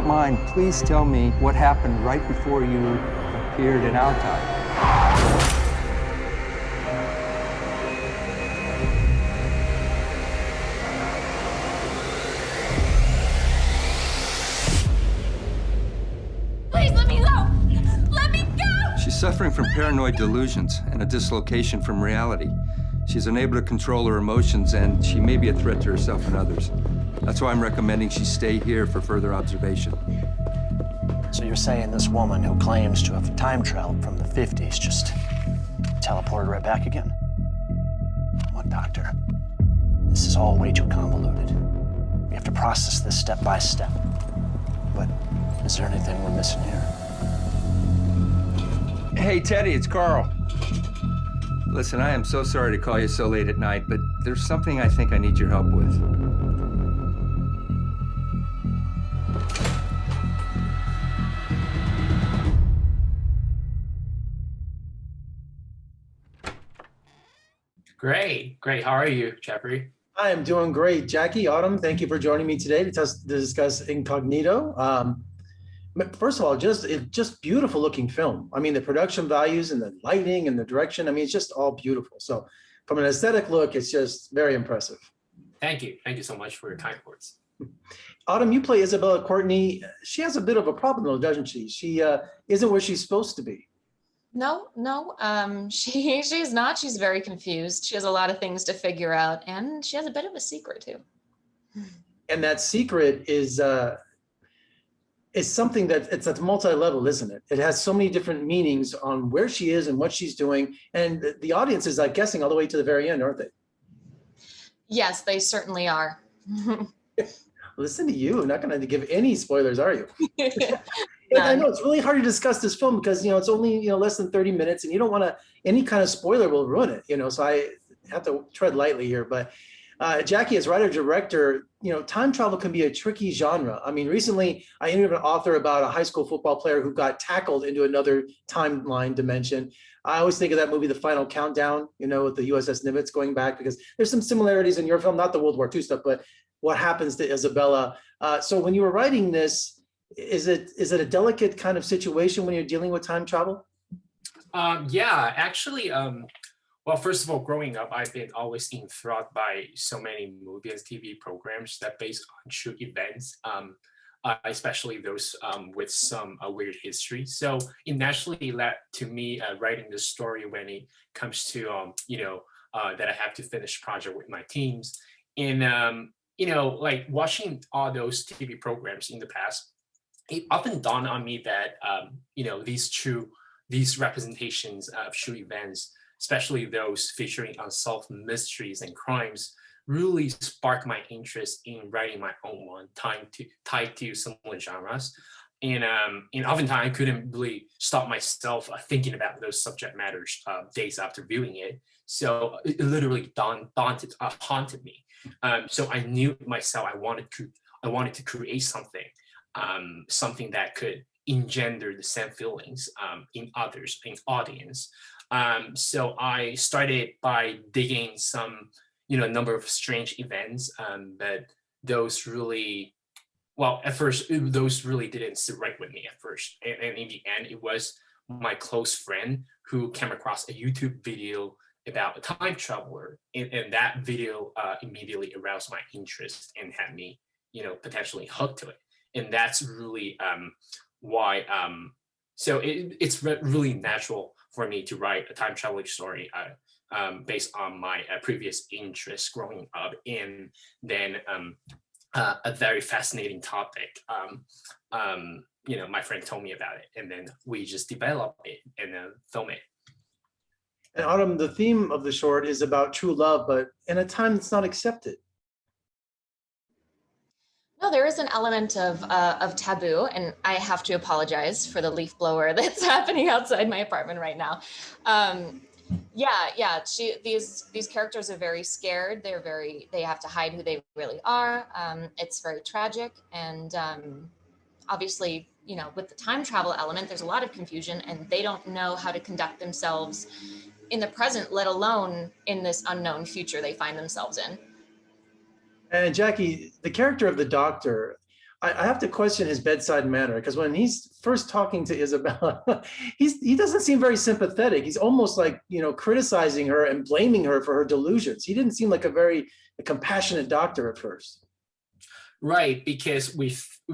don't mind, please tell me what happened right before you appeared in our time. Please let me go! Let me go! She's suffering from paranoid delusions and a dislocation from reality. She's unable to control her emotions, and she may be a threat to herself and others. That's why I'm recommending she stay here for further observation. So you're saying this woman who claims to have time traveled from the 50s just teleported right back again? Look, Doctor, this is all way too convoluted. We have to process this step by step. But is there anything we're missing here? Hey, Teddy, it's Carl. Listen, I am so sorry to call you so late at night, but there's something I think I need your help with. Great. How are you, Jeffrey? I am doing great. Jackie, Autumn, thank you for joining me today to discuss Incognito. First of all, just beautiful looking film. I mean, the production values and the lighting and the direction, I mean, it's just all beautiful. So from an aesthetic look, it's just very impressive. Thank you. Thank you so much for your kind words. Autumn, you play Isabella Courtney. She has a bit of a problem though, doesn't she? She isn't where she's supposed to be. No, she's not. She's very confused. She has a lot of things to figure out, and she has a bit of a secret too. And that secret is something that it's multi-level, isn't it? It has so many different meanings on where she is and what she's doing, and the audience is like guessing all the way to the very end, aren't they? Yes, they certainly are. Listen to you. Not going to give any spoilers, are you? And I know it's really hard to discuss this film because, it's only, less than 30 minutes and you don't want to, any kind of spoiler will ruin it, so I have to tread lightly here. But Jackie, as writer director, time travel can be a tricky genre. I mean, recently I interviewed an author about a high school football player who got tackled into another timeline dimension. I always think of that movie, The Final Countdown, with the USS Nimitz going back, because there's some similarities in your film, not the World War II stuff, but what happens to Isabella. So when you were writing this, is it a delicate kind of situation when you're dealing with time travel? Yeah, actually, well, first of all, growing up, I've been always enthralled by so many movie and TV programs that based on true events, especially those with some weird history. So it naturally led to me writing the story when it comes to, that I have to finish project with my teams. And, like watching all those TV programs in the past, it often dawned on me that, these representations of true events, especially those featuring unsolved mysteries and crimes, really sparked my interest in writing my own one, tied to similar genres. And oftentimes I couldn't really stop myself thinking about those subject matters days after viewing it. So it literally haunted me. So I knew myself I wanted to create something. Something that could engender the same feelings in others, in audience. So I started by digging some, number of strange events, but those really, well, at first, those really didn't sit right with me at first. And in the end, it was my close friend who came across a YouTube video about a time traveler. And that video immediately aroused my interest and had me, potentially hooked to it. And that's really why, so it's really natural for me to write a time traveling story based on my previous interests growing up, and then a very fascinating topic. My friend told me about it, and then we just developed it and then film it. And Autumn, the theme of the short is about true love, but in a time that's not accepted. No, there is an element of taboo, and I have to apologize for the leaf blower that's happening outside my apartment right now. These characters are very scared. They have to hide who they really are. It's very tragic, and obviously, with the time travel element, there's a lot of confusion, and they don't know how to conduct themselves in the present, let alone in this unknown future they find themselves in. And Jackie, the character of the doctor, I have to question his bedside manner, because when he's first talking to Isabella, he doesn't seem very sympathetic. He's almost like, criticizing her and blaming her for her delusions. He didn't seem like a very compassionate doctor at first. Right, because we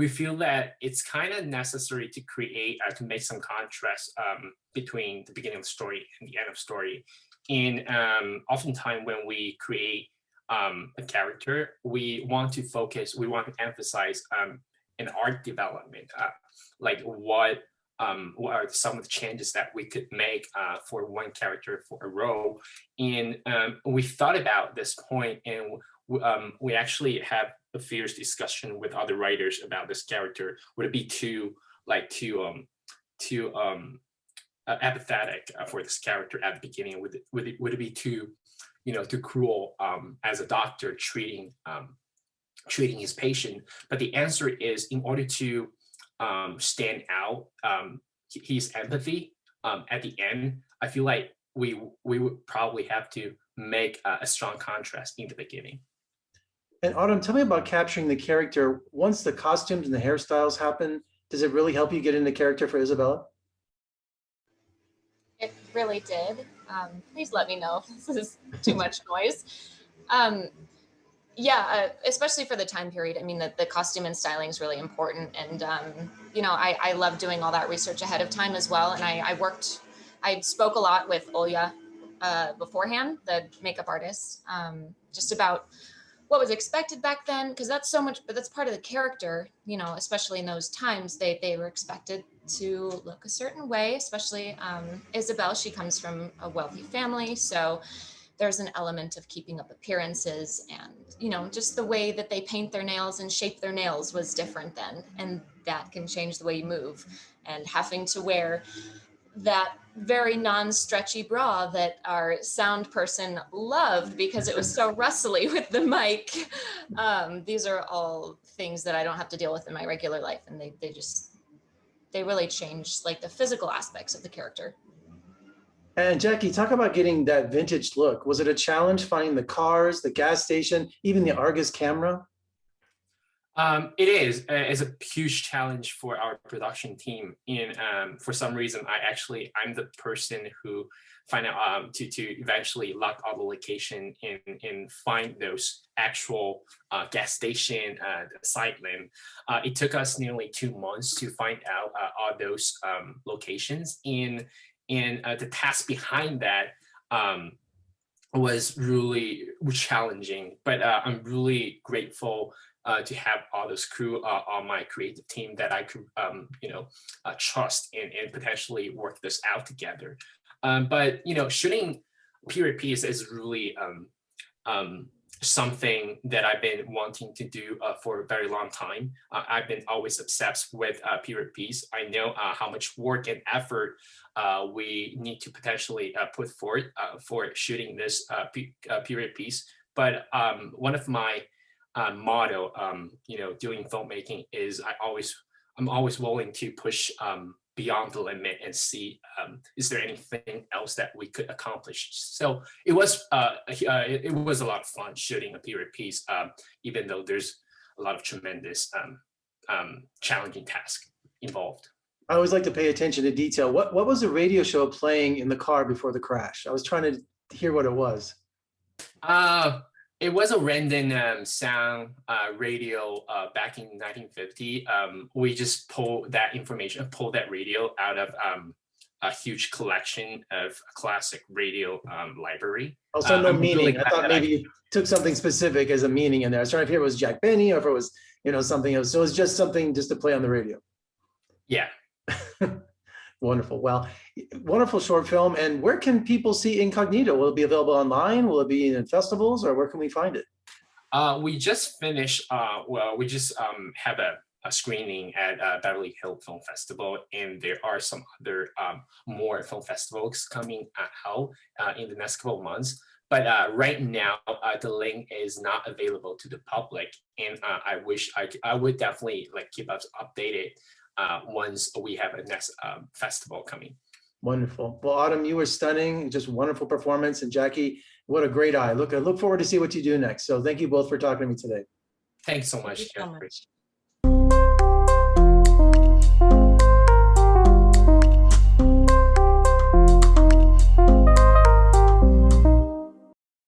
feel that it's kind of necessary to create to make some contrast between the beginning of the story and the end of the story. And oftentimes when we create a character, we want to emphasize an art development, like what are some of the changes that we could make for one character for a role. And we thought about this point, and we actually have a fierce discussion with other writers about this character. Would it be too apathetic for this character at the beginning? Would it be too cruel as a doctor treating his patient? But the answer is, in order to stand out, his empathy at the end, I feel like we would probably have to make a strong contrast in the beginning. And Autumn, tell me about capturing the character. Once the costumes and the hairstyles happen, does it really help you get into character for Isabella? It really did. Please let me know if this is too much noise. Yeah, especially for the time period. I mean, the costume and styling is really important. And, I love doing all that research ahead of time as well. And I spoke a lot with Olya beforehand, the makeup artist, just about what was expected back then, because that's so much, but that's part of the character, especially in those times, they were expected to look a certain way, especially Isabel. She comes from a wealthy family, so there's an element of keeping up appearances, and just the way that they paint their nails and shape their nails was different then, and that can change the way you move. And having to wear that very non-stretchy bra that our sound person loved because it was so rustly with the mic. These are all things that I don't have to deal with in my regular life, and they really change like the physical aspects of the character. And Jacky, talk about getting that vintage look. Was it a challenge finding the cars, the gas station, even the Argus camera? It is. It's a huge challenge for our production team. And for some reason, I'm the person who find out to eventually lock all the location and find those actual gas station site name. It took us nearly 2 months to find out all those locations. And the task behind that was really challenging. But I'm really grateful to have all this crew on my creative team that I could, trust and potentially work this out together. But shooting period piece is really something that I've been wanting to do for a very long time. I've been always obsessed with period piece. I know how much work and effort we need to potentially put forth for shooting this period piece. But one of my motto, doing filmmaking is I'm always willing to push beyond the limit and see is there anything else that we could accomplish. So it was a lot of fun shooting a period piece, even though there's a lot of tremendous challenging tasks involved. I always like to pay attention to detail. What was the radio show playing in the car before the crash? I was trying to hear what it was. It was a random sound radio back in 1950. We just pulled that radio out of a huge collection of classic radio library. Also, no meaning. Really I thought maybe you took something specific as a meaning in there. I was trying to hear if it was Jack Benny or if it was, something else. So it was just something just to play on the radio. Yeah. Wonderful. Well, wonderful short film. And where can people see Incognito? Will it be available online? Will it be in festivals, or where can we find it? We just finished, we just have a screening at Beverly Hills Film Festival, and there are some other more film festivals coming out in the next couple of months. But right now, the link is not available to the public, and I would definitely keep us updated once we have a next festival coming. Wonderful. Well, Autumn, you were stunning, just wonderful performance. And Jacky, what a great eye. I look forward to see what you do next. So thank you both for talking to me today. Thanks so much. Thank you so much.